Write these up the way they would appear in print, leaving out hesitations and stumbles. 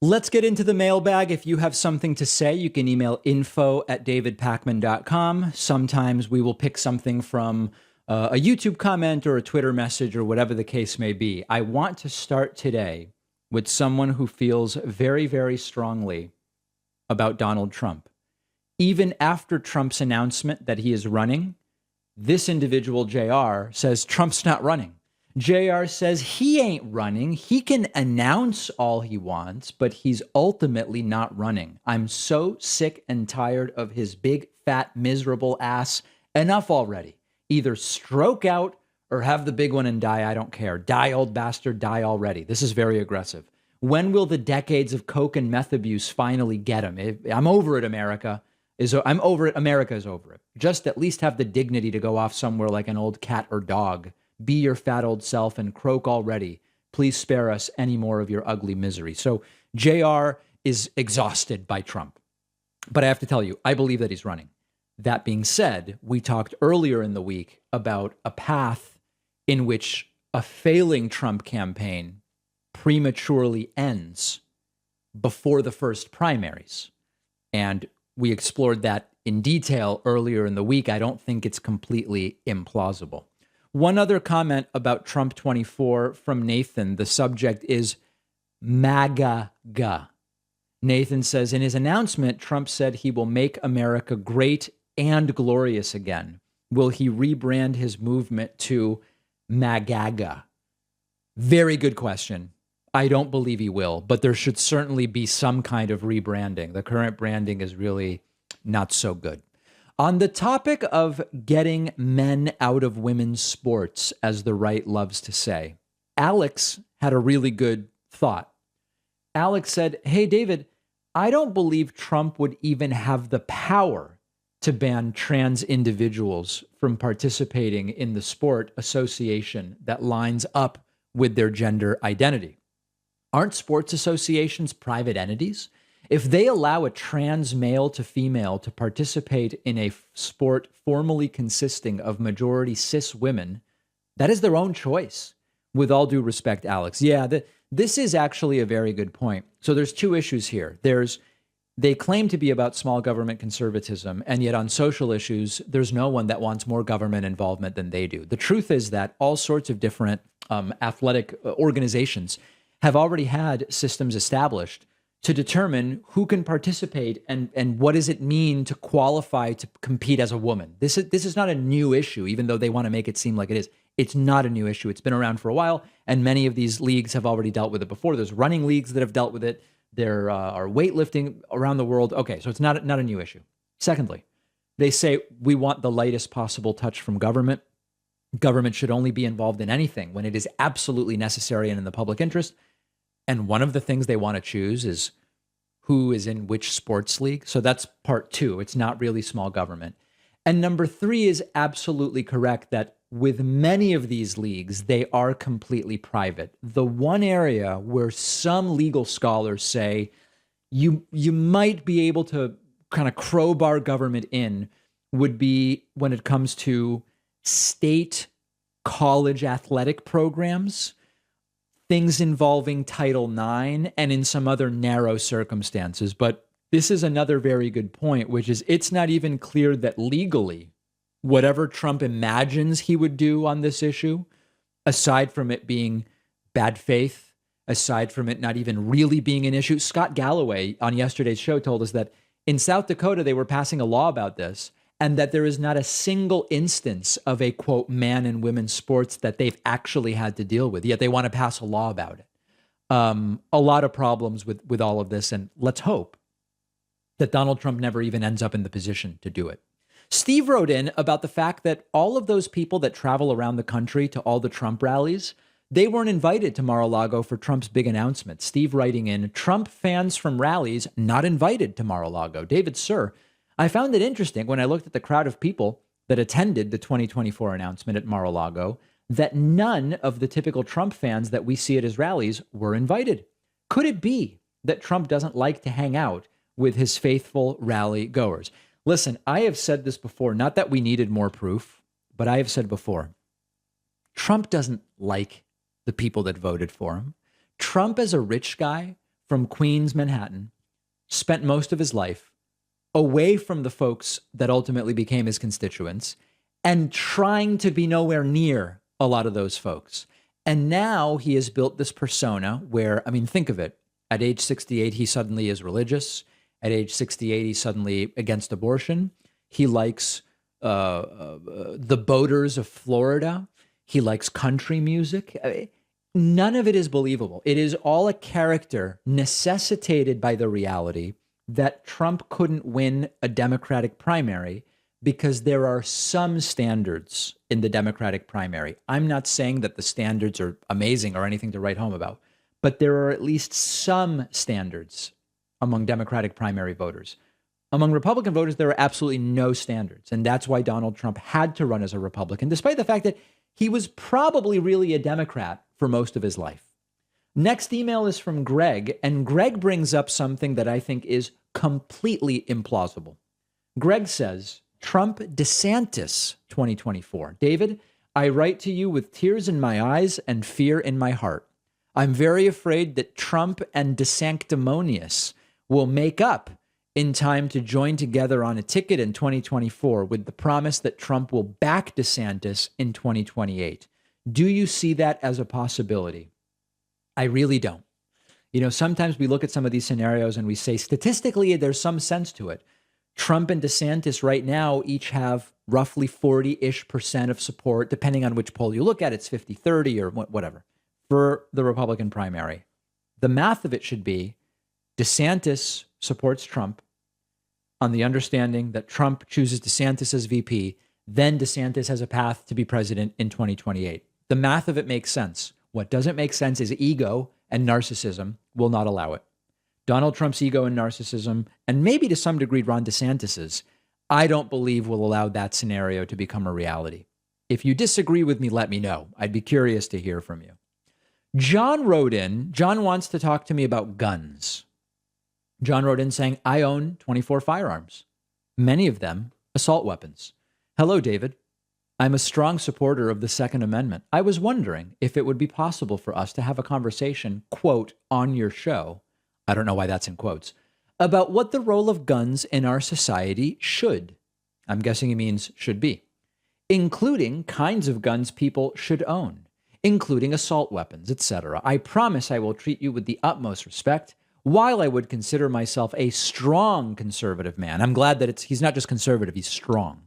Let's get into the mailbag. If you have something to say, you can email info@davidpakman.com. Sometimes we will pick something from a YouTube comment or a Twitter message or whatever the case may be. I want to start today with someone who feels very, very strongly about Donald Trump. Even after Trump's announcement that he is running, this individual, JR, says Trump's not running. JR says he ain't running. He can announce all he wants, but he's ultimately not running. I'm so sick and tired of his big, fat, miserable ass. Enough already. Either stroke out or have the big one and die. I don't care. Die, old bastard, die already. This is very aggressive. When will the decades of coke and meth abuse finally get him? I'm over it, America. I'm over it. America is over it. Just at least have the dignity to go off somewhere like an old cat or dog. Be your fat old self and croak already. Please spare us any more of your ugly misery. So JR is exhausted by Trump. But I have to tell you, I believe that he's running. That being said, we talked earlier in the week about a path in which a failing Trump campaign prematurely ends before the first primaries. And we explored that in detail earlier in the week. I don't think it's completely implausible. One other comment about Trump 24 from Nathan. The subject is MAGA. Nathan says, in his announcement, Trump said he will make America great and glorious again. Will he rebrand his movement to MAGAGA? Very good question. I don't believe he will, but there should certainly be some kind of rebranding. The current branding is really not so good. On the topic of getting men out of women's sports, as the right loves to say, Alex had a really good thought. Alex said, hey, David, I don't believe Trump would even have the power to ban trans individuals from participating in the sport association that lines up with their gender identity. Aren't sports associations private entities? If they allow a trans male to female to participate in a sport formally consisting of majority cis women, that is their own choice. With all due respect, Alex. Yeah, this is actually a very good point. So there's two issues here. They claim to be about small government conservatism, and yet on social issues, there's no one that wants more government involvement than they do. The truth is that all sorts of different athletic organizations have already had systems established to determine who can participate and what does it mean to qualify to compete as a woman. This is not a new issue, even though they want to make it seem like it is. It's not a new issue. It's been around for a while, and many of these leagues have already dealt with it before. There's running leagues that have dealt with it. There are weightlifting around the world. Okay, so it's not a new issue. Secondly, they say we want the lightest possible touch from government. Government should only be involved in anything when it is absolutely necessary and in the public interest. And one of the things they want to choose is who is in which sports league. So that's part two. It's not really small government. And number three is absolutely correct that with many of these leagues, they are completely private. The one area where some legal scholars say you might be able to kind of crowbar government in would be when it comes to state college athletic programs, things involving Title IX, and in some other narrow circumstances. But this is another very good point, which is it's not even clear that legally, whatever Trump imagines he would do on this issue, aside from it being bad faith, aside from it not even really being an issue. Scott Galloway on yesterday's show told us that in South Dakota, they were passing a law about this, and that there is not a single instance of a, quote, man and women's sports that they've actually had to deal with, yet they want to pass a law about it. A lot of problems with all of this, and let's hope that Donald Trump never even ends up in the position to do it. Steve wrote in about the fact that all of those people that travel around the country to all the Trump rallies, they weren't invited to Mar-a-Lago for Trump's big announcement. Steve writing in, Trump fans from rallies not invited to Mar-a-Lago. David, sir, I found it interesting when I looked at the crowd of people that attended the 2024 announcement at Mar-a-Lago that none of the typical Trump fans that we see at his rallies were invited. Could it be that Trump doesn't like to hang out with his faithful rally goers? Listen, I have said this before, not that we needed more proof, but I have said before, Trump doesn't like the people that voted for him. Trump, as a rich guy, from Queens, Manhattan, spent most of his life away from the folks that ultimately became his constituents and trying to be nowhere near a lot of those folks. And now he has built this persona where, I mean, think of it. At age 68, he suddenly is religious. At age 68, he's suddenly against abortion. He likes the boaters of Florida. He likes country music. None of it is believable. It is all a character necessitated by the reality that Trump couldn't win a Democratic primary because there are some standards in the Democratic primary. I'm not saying that the standards are amazing or anything to write home about, but there are at least some standards among Democratic primary voters. Among Republican voters, there are absolutely no standards. And that's why Donald Trump had to run as a Republican, despite the fact that he was probably really a Democrat for most of his life. Next email is from Greg, and Greg brings up something that I think is completely implausible. Greg says, Trump DeSantis 2024. David, I write to you with tears in my eyes and fear in my heart. I'm very afraid that Trump and DeSanctimonious will make up in time to join together on a ticket in 2024 with the promise that Trump will back DeSantis in 2028. Do you see that as a possibility? I really don't. You know, sometimes we look at some of these scenarios and we say statistically there's some sense to it. Trump and DeSantis right now each have roughly 40-ish% of support, depending on which poll you look at. It's 50-30 or whatever for the Republican primary. The math of it should be DeSantis supports Trump on the understanding that Trump chooses DeSantis as VP, then DeSantis has a path to be president in 2028. The math of it makes sense. What doesn't make sense is ego, and narcissism will not allow it. Donald Trump's ego and narcissism, and maybe to some degree Ron DeSantis's, I don't believe will allow that scenario to become a reality. If you disagree with me, let me know. I'd be curious to hear from you. John wrote in. John wants to talk to me about guns. John wrote in saying, I own 24 firearms, many of them assault weapons. Hello, David. I'm a strong supporter of the Second Amendment. I was wondering if it would be possible for us to have a conversation, quote, on your show, I don't know why that's in quotes, about what the role of guns in our society should. I'm guessing he means should be, including kinds of guns people should own, including assault weapons, etc. I promise I will treat you with the utmost respect. While I would consider myself a strong conservative man, I'm glad that he's not just conservative, he's strong.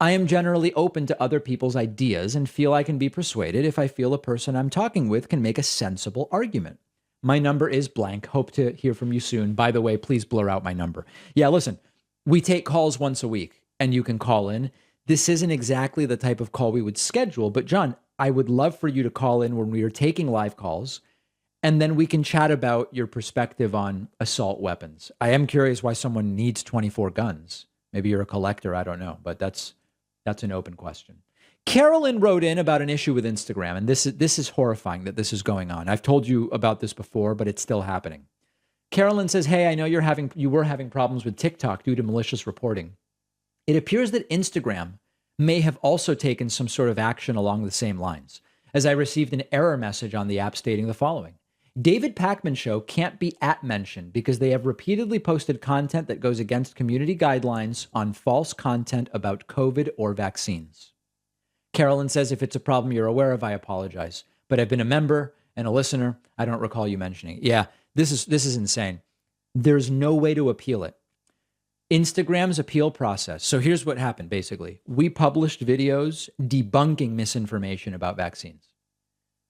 I am generally open to other people's ideas and feel I can be persuaded if I feel a person I'm talking with can make a sensible argument. My number is blank. Hope to hear from you soon. By the way, please blur out my number. Yeah, listen, we take calls once a week and you can call in. This isn't exactly the type of call we would schedule, but John, I would love for you to call in when we are taking live calls, and then we can chat about your perspective on assault weapons. I am curious why someone needs 24 guns. Maybe you're a collector, I don't know, but that's an open question. Carolyn wrote in about an issue with Instagram, and this is horrifying that this is going on. I've told you about this before, but it's still happening. Carolyn says, hey, I know you were having problems with TikTok due to malicious reporting. It appears that Instagram may have also taken some sort of action along the same lines, as I received an error message on the app stating the following. David Pakman Show can't be @mentioned because they have repeatedly posted content that goes against community guidelines on false content about COVID or vaccines. Carolyn says, if it's a problem you're aware of, I apologize. But I've been a member and a listener. I don't recall you mentioning it. Yeah, this is insane. There's no way to appeal it. Instagram's appeal process. So here's what happened, basically. We published videos debunking misinformation about vaccines.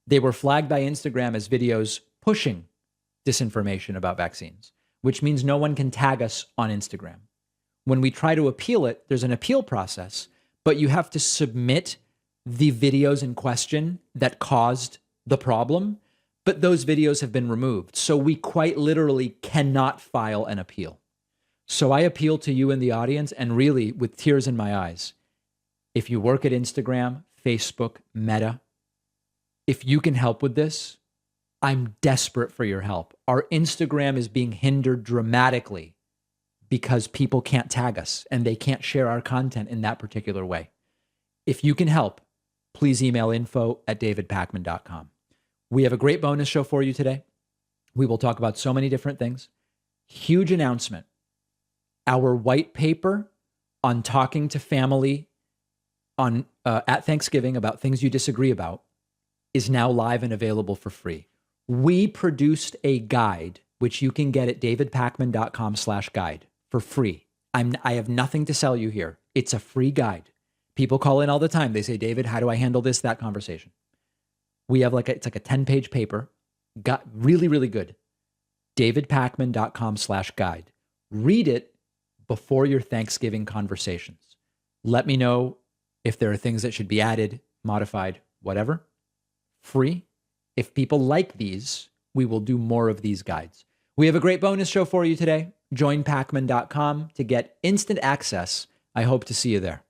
They were flagged by Instagram as videos pushing disinformation about vaccines, which means no one can tag us on Instagram. When we try to appeal it, there's an appeal process, but you have to submit the videos in question that caused the problem, but those videos have been removed. So we quite literally cannot file an appeal. So I appeal to you in the audience, and really with tears in my eyes, if you work at Instagram, Facebook, Meta, if you can help with this, I'm desperate for your help. Our Instagram is being hindered dramatically because people can't tag us and they can't share our content in that particular way. If you can help, please email info@davidpakman.com. We have a great bonus show for you today. We will talk about so many different things. Huge announcement. Our white paper on talking to family on at Thanksgiving about things you disagree about is now live and available for free. We produced a guide, which you can get at davidpakman.com/guide for free. I have nothing to sell you here. It's a free guide. People call in all the time. They say, David, how do I handle this, that conversation? We have it's like a 10-page paper. Got really, really good. davidpakman.com/guide. Read it before your Thanksgiving conversations. Let me know if there are things that should be added, modified, whatever. Free. If people like these, we will do more of these guides. We have a great bonus show for you today. Join Pakman.com to get instant access. I hope to see you there.